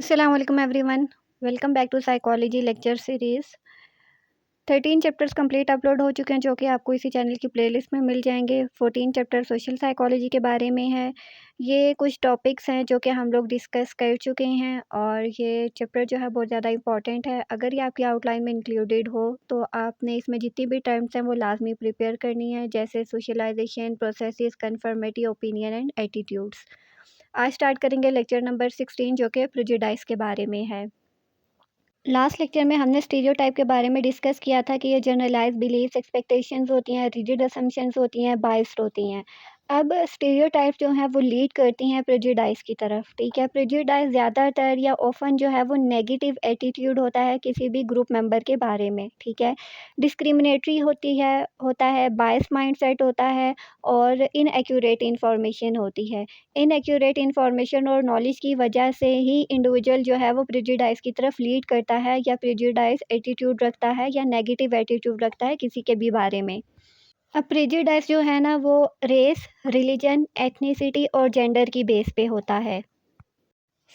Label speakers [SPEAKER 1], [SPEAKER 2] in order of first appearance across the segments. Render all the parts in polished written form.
[SPEAKER 1] Assalamualaikum everyone. Welcome back to psychology lecture series. 13 chapters complete upload हो चुके हैं जो कि आपको इसी चैनल की प्लेलिस्ट में मिल जाएंगे। 14 चैप्टर सोशल साइकोलॉजी के बारे में है। ये कुछ टॉपिक्स हैं जो कि हम लोग डिस्कस कर चुके हैं और ये चैप्टर जो है बहुत ज़्यादा इंपॉर्टेंट है। अगर ये आपकी आउटलाइन में इंक्लूडेड हो तो आपने इसमें जितनी भी टर्म्स हैं वो लाजमी प्रिपेयर करनी है, जैसे socialization, processes, conformity, opinion and attitudes. आज स्टार्ट करेंगे लेक्चर नंबर 16 जो कि प्रेजुडिस के बारे में है। लास्ट लेक्चर में हमने स्टीरियोटाइप के बारे में डिस्कस किया था कि ये जनरलाइज बिलीव्स, एक्सपेक्टेशंस होती हैं, रिजिड असम्पशंस होती हैं, बायस्ड होती हैं। अब स्टीरियोटाइप जो है वो लीड करती हैं प्रेजुडिस की तरफ, ठीक है। प्रेजुडिस ज़्यादातर या ऑफन जो है वो नेगेटिव एटीट्यूड होता है किसी भी ग्रुप मेंबर के बारे में, ठीक है। डिस्क्रिमिनेटरी होता है, बायस माइंडसेट होता है और इनएक्यूरेट इंफॉर्मेशन होती है। इनएक्यूरेट इन्फॉर्मेशन और नॉलेज की वजह से ही इंडिविजुअल जो है वो प्रेजुडिस की तरफ लीड करता है या प्रेजुडिस एटीट्यूड रखता है या नेगेटिव एटीट्यूड रखता है किसी के भी बारे में। अब प्रेजुडिस जो है ना वो रेस, रिलीजन, एथनिसिटी और जेंडर की बेस पे होता है।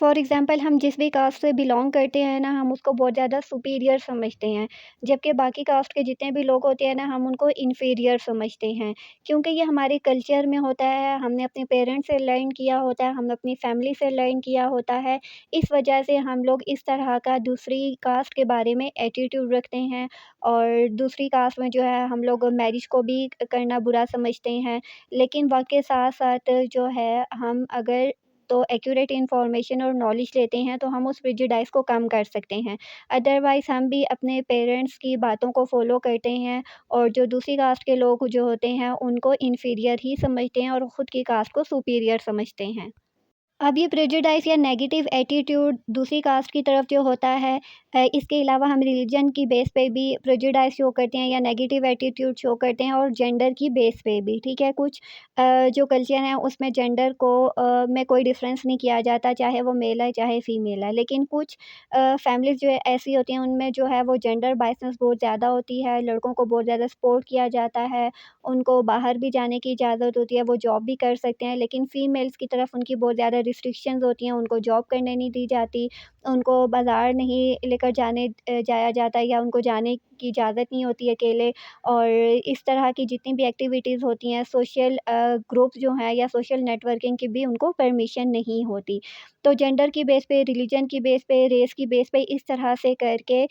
[SPEAKER 1] फॉर एग्ज़ाम्पल हम जिस भी कास्ट से बिलॉन्ग करते हैं ना, हम उसको बहुत ज़्यादा सुपीरियर समझते हैं, जबकि बाकी कास्ट के जितने भी लोग होते हैं ना, हम उनको इन्फीरियर समझते हैं। क्योंकि ये हमारे कल्चर में होता है, हमने अपने पेरेंट्स से लर्न किया होता है, हमने अपनी फैमिली से लर्न किया होता है। इस वजह से हम लोग इस तरह का दूसरी कास्ट के बारे में एटीट्यूड रखते हैं और दूसरी कास्ट में जो है हम लोग मैरिज को भी करना बुरा समझते हैं। लेकिन वक़्त के साथ-साथ जो है हम अगर तो एक्यूरेट इन्फॉर्मेशन और नॉलेज लेते हैं तो हम उस प्रेजुडिस को कम कर सकते हैं। अदरवाइज़ हम भी अपने पेरेंट्स की बातों को फ़ॉलो करते हैं और जो दूसरी कास्ट के लोग जो होते हैं उनको इन्फीरियर ही समझते हैं और ख़ुद की कास्ट को सुपीरियर समझते हैं। अब ये प्रेजुडिस या नेगेटिव एटीट्यूड दूसरी कास्ट की तरफ जो होता है, इसके अलावा हम रिलीजन की बेस पे भी प्रेजुडिस शो करते हैं या नेगेटिव एटीट्यूड शो करते हैं और जेंडर की बेस पे भी, ठीक है। कुछ जो कल्चर हैं उसमें जेंडर को में कोई डिफरेंस नहीं किया जाता, चाहे वो मेल है चाहे फीमेल है। लेकिन कुछ फैमिलीज़ जो है ऐसी होती हैं उनमें जो है वो जेंडर बायसनेस बहुत ज़्यादा होती है, लड़कों को बहुत ज़्यादा सपोर्ट किया जाता है, उनको बाहर भी जाने की इजाज़त होती है, वो जॉब भी कर सकते हैं। लेकिन फ़ीमेल्स की तरफ उनकी बहुत ज़्यादा रिस्ट्रिक्शंस होती हैं, उनको जॉब करने नहीं दी जाती, उनको बाज़ार नहीं लेकर जाया जाता या उनको जाने की इजाज़त नहीं होती अकेले। और इस तरह की जितनी भी एक्टिविटीज़ होती हैं, सोशल ग्रुप्स जो हैं या सोशल नेटवर्किंग की भी उनको परमिशन नहीं होती। तो जेंडर की बेस पे, रिलीजन की बेस पे, रेस की बेस पे इस तरह से करके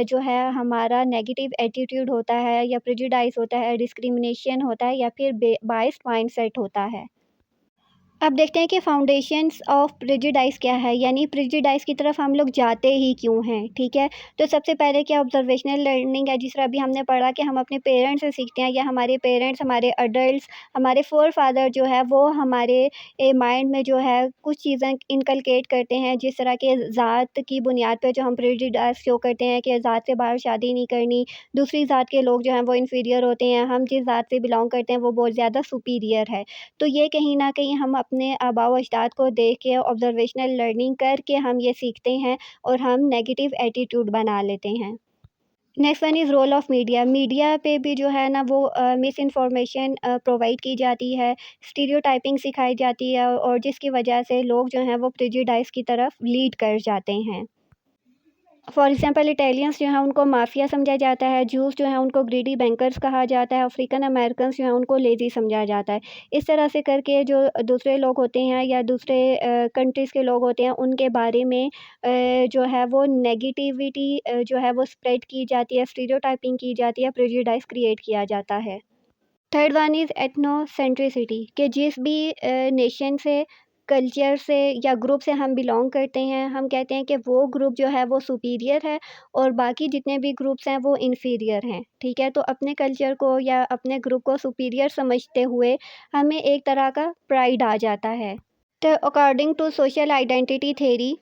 [SPEAKER 1] जो है हमारा नेगेटिव एटीट्यूड होता है या प्रेजुडिस होता है, डिस्क्रिमिनेशन होता है या फिर बायस्ड माइंडसेट होता है। अब देखते हैं कि फाउंडेशंस ऑफ प्रेजुडिस क्या है, यानी प्रेजुडिस की तरफ हम लोग जाते ही क्यों हैं, ठीक है। तो सबसे पहले क्या ऑब्जर्वेशनल लर्निंग है, जिस तरह अभी हमने पढ़ा कि हम अपने पेरेंट्स से सीखते हैं या हमारे पेरेंट्स, हमारे एडल्ट्स, हमारे फोर फादर जो है वो हमारे माइंड में जो है कुछ चीज़ें इनकलकेट करते हैं, जिस तरह के ज़ात की बुनियाद पर जो हम प्रेजुडिस शो करते हैं कि ज़ात से बाहर शादी नहीं करनी, दूसरी ज़ात के लोग जो हैं वो इन्फीरियर होते हैं, हम जिस ज़ात से बिलोंग करते हैं वो बहुत ज़्यादा सुपीरियर है। तो ये कहीं न कहीं हम अपने आबा-ओ-अजदाद को देख के ऑब्ज़र्वेशनल लर्निंग करके हम ये सीखते हैं और हम नेगेटिव एटीट्यूड बना लेते हैं। Next one is role of media. Media पे भी जो है ना वो मिस इन्फॉर्मेशन प्रोवाइड की जाती है, स्टीरियोटाइपिंग सिखाई जाती है और जिसकी वजह से लोग जो हैं वो प्रेजुडिस की तरफ लीड कर जाते हैं। फॉर एग्ज़ाम्पल इटालियंस जो हैं उनको माफ़िया समझा जाता है, जूस जो हैं उनको ग्रीडी बैंकर्स कहा जाता है, अफ्रीकन अमेरिकन्स जो हैं उनको लेज़ी समझा जाता है। इस तरह से करके जो दूसरे लोग होते हैं या दूसरे कंट्रीज़ के लोग होते हैं उनके बारे में जो है वो नेगेटिविटी जो है वो स्प्रेड की जाती है, स्टीरियोटाइपिंग की जाती है, प्रेजुडिस क्रिएट किया जाता है। थर्ड वन इज़ एथनोसेंट्रिसिटी, कि जिस भी नेशन से, कल्चर से या ग्रुप से हम बिलोंग करते हैं, हम कहते हैं कि वो ग्रुप जो है वो सुपीरियर है और बाकी जितने भी ग्रुप्स हैं वो इन्फीरियर हैं, ठीक है। तो अपने कल्चर को या अपने ग्रुप को सुपीरियर समझते हुए हमें एक तरह का प्राइड आ जाता है। तो according to social identity theory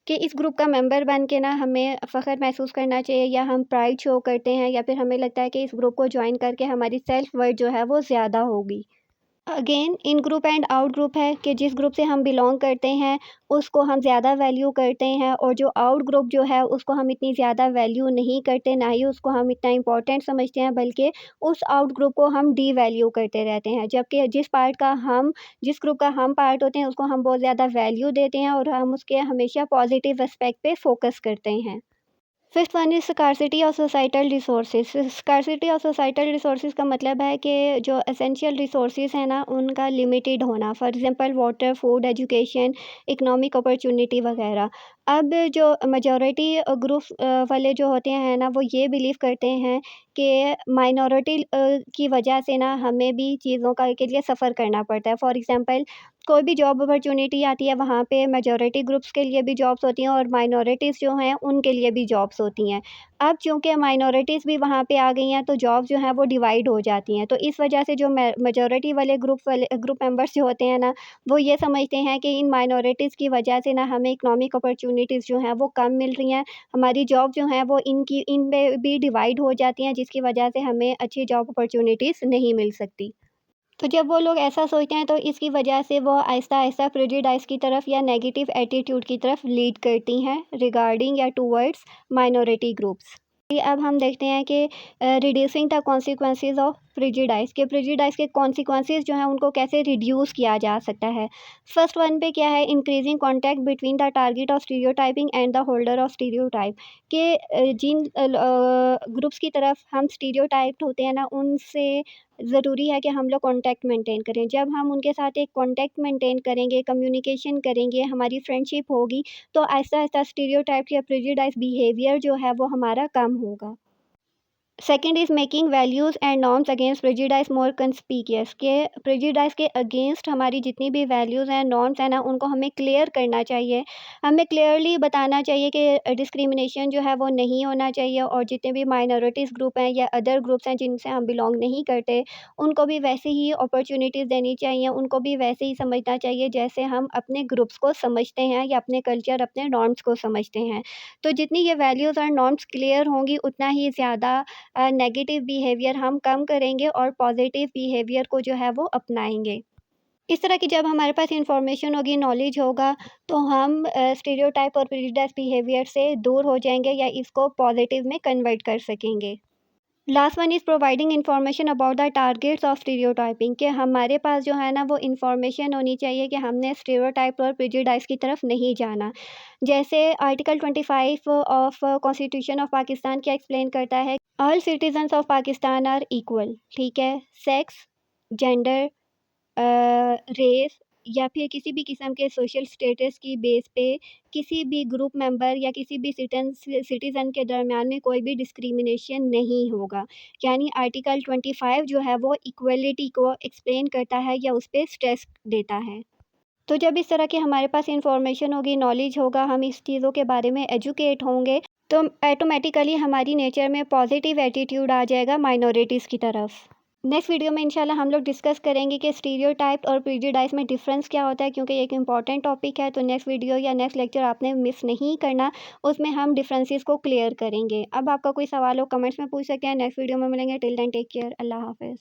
[SPEAKER 1] कि इस ग्रुप का मेंबर बन के ना हमें फ़ख्र महसूस करना चाहिए या हम प्राइड शो करते हैं या फिर हमें लगता है कि इस ग्रुप को जॉइन करके हमारी सेल्फ वर्थ जो है वो ज़्यादा होगी। Again in group and out group है कि जिस ग्रुप से हम बिलोंग करते हैं उसको हम ज़्यादा वैल्यू करते हैं, और जो आउट ग्रुप जो है उसको हम इतनी ज़्यादा वैल्यू नहीं करते, ना ही उसको हम इतना इम्पोर्टेंट समझते हैं, बल्कि उस आउट ग्रुप को हम डी वैल्यू करते रहते हैं। जबकि जिस ग्रुप का हम पार्ट होते हैं उसको हम बहुत ज़्यादा वैल्यू देते हैं, और हम उसके हमेशा पॉजिटिव एस्पेक्ट पे फोकस करते हैं। Fifth one is scarcity of societal resources. Scarcity of societal resources का मतलब है कि जो एसेंशियल रिसोर्सेज हैं ना उनका लिमिटेड होना, for example water, food, education, economic opportunity वगैरह। अब जो मेजॉरिटी ग्रुप वाले जो होते हैं ना वो ये बिलीव करते हैं कि माइनॉरिटी की वजह से ना हमें भी चीज़ों का के लिए सफ़र करना पड़ता है। फॉर एग्जांपल कोई भी जॉब अपॉर्चुनिटी आती है वहाँ पे मेजॉरिटी ग्रुप्स के लिए भी जॉब्स होती हैं, और माइनॉरिटीज़ जो हैं उनके लिए भी जॉब्स होती हैं। अब चूँकि माइनॉरिटीज़ भी वहाँ पे आ गई हैं तो जॉब जो हैं वो डिवाइड हो जाती हैं। तो इस वजह से जो मेजॉरिटी वाले ग्रुप मेंबर्स जो होते हैं ना वो ये समझते हैं कि इन माइनॉरिटीज़ की वजह से ना हमें इकोनॉमिक अपॉर्चुनिटीज़ जो हैं वो कम मिल रही हैं। हमारी जॉब जो हैं वो इन में भी डिवाइड हो जाती हैं, जिसकी वजह से हमें अच्छी जॉब अपॉर्चुनिटीज़ नहीं मिल सकती। तो जब वो लोग ऐसा सोचते हैं तो इसकी वजह से वो आहिस्ता-आहिस्ता प्रेजुडिस की तरफ या नेगेटिव एटीट्यूड की तरफ लीड करती हैं रिगार्डिंग या टुवर्ड्स माइनॉरिटी ग्रुप्स। अब हम देखते हैं कि reducing the consequences of prejudice के कॉन्सिक्वेंसेस जो हैं उनको कैसे रिड्यूस किया जा सकता है। फर्स्ट वन पे क्या है, increasing contact between the target of stereotyping and the holder of stereotype. कि जिन ग्रुप्स की तरफ हम स्टीरियोटाइप्ड होते हैं ना उनसे ज़रूरी है कि हम लोग कॉन्टैक्ट मेंटेन करें। जब हम उनके साथ एक कॉन्टैक्ट मेंटेन करेंगे, कम्युनिकेशन करेंगे, हमारी फ्रेंडशिप होगी, तो आहिस्ता-आहिस्ता स्टीरियोटाइप या प्रेजुडिस बिहेवियर जो है वो हमारा कम होगा। Second is making values and norms against prejudice more conspicuous. के प्रेजुडिस के अगेंस्ट हमारी जितनी भी वैल्यूज़ हैं, नॉर्म्स हैं ना, उनको हमें क्लियर करना चाहिए। हमें क्लियरली बताना चाहिए कि डिस्क्रिमिनेशन जो है वो नहीं होना चाहिए, और जितने भी माइनॉरिटीज़ ग्रुप हैं या अदर ग्रुप्स हैं जिनसे हम बिलॉन्ग नहीं करते, उनको भी वैसे ही अपॉर्च्युनिटीज़ देनी चाहिए, उनको भी वैसे ही समझना चाहिए जैसे हम अपने ग्रुप्स को समझते हैं या अपने कल्चर, अपने नॉर्म्स को समझते हैं। तो जितनी ये वैल्यूज़ और नॉर्म्स क्लियर होंगी उतना ही ज़्यादा नेगेटिव बिहेवियर हम कम करेंगे और पॉजिटिव बिहेवियर को जो है वो अपनाएँगे। इस तरह की जब हमारे पास इन्फॉर्मेशन होगी, नॉलेज होगा, तो हम स्टीरियोटाइप और प्रेजुडिस बिहेवियर से दूर हो जाएँगे या इसको पॉजिटिव में कन्वर्ट कर सकेंगे। Last one is providing information about the targets of stereotyping. कि हमारे पास जो है ना वो इन्फॉर्मेशन होनी चाहिए कि हमने स्टीरियोटाइप और प्रेजुडिस की तरफ नहीं जाना। जैसे article 25 of constitution of Pakistan क्या एक्सप्लेन करता है, all citizens of Pakistan are equal. ठीक है, सेक्स, जेंडर, रेस या फिर किसी भी किस्म के सोशल स्टेटस की बेस पे किसी भी ग्रुप मेंबर या किसी भी सिटीज़न के दरमियान में कोई भी डिस्क्रिमिनेशन नहीं होगा। यानी आर्टिकल 25 जो है वो इक्वलिटी को एक्सप्लेन करता है या उस पे स्ट्रेस देता है। तो जब इस तरह की हमारे पास इन्फॉर्मेशन होगी, नॉलेज होगा, हम इस चीज़ों के बारे में एजुकेट होंगे, तो ऑटोमेटिकली हमारी नेचर में पॉजिटिव एटीट्यूड आ जाएगा माइनॉरिटीज़ की तरफ। नेक्स्ट वीडियो में इंशाल्लाह हम लोग डिस्कस करेंगे कि स्टीरियोटाइप और प्रेजुडिस में डिफरेंस क्या होता है, क्योंकि ये एक इंपॉर्टेंट टॉपिक है। तो नेक्स्ट वीडियो या नेक्स्ट लेक्चर आपने मिस नहीं करना, उसमें हम डिफरेंसेस को क्लियर करेंगे। अब आपका कोई सवाल हो कमेंट्स में पूछ सकते हैं। नेक्स्ट वीडियो में मिलेंगे। Till then take care. अल्लाह हाफ़िज़।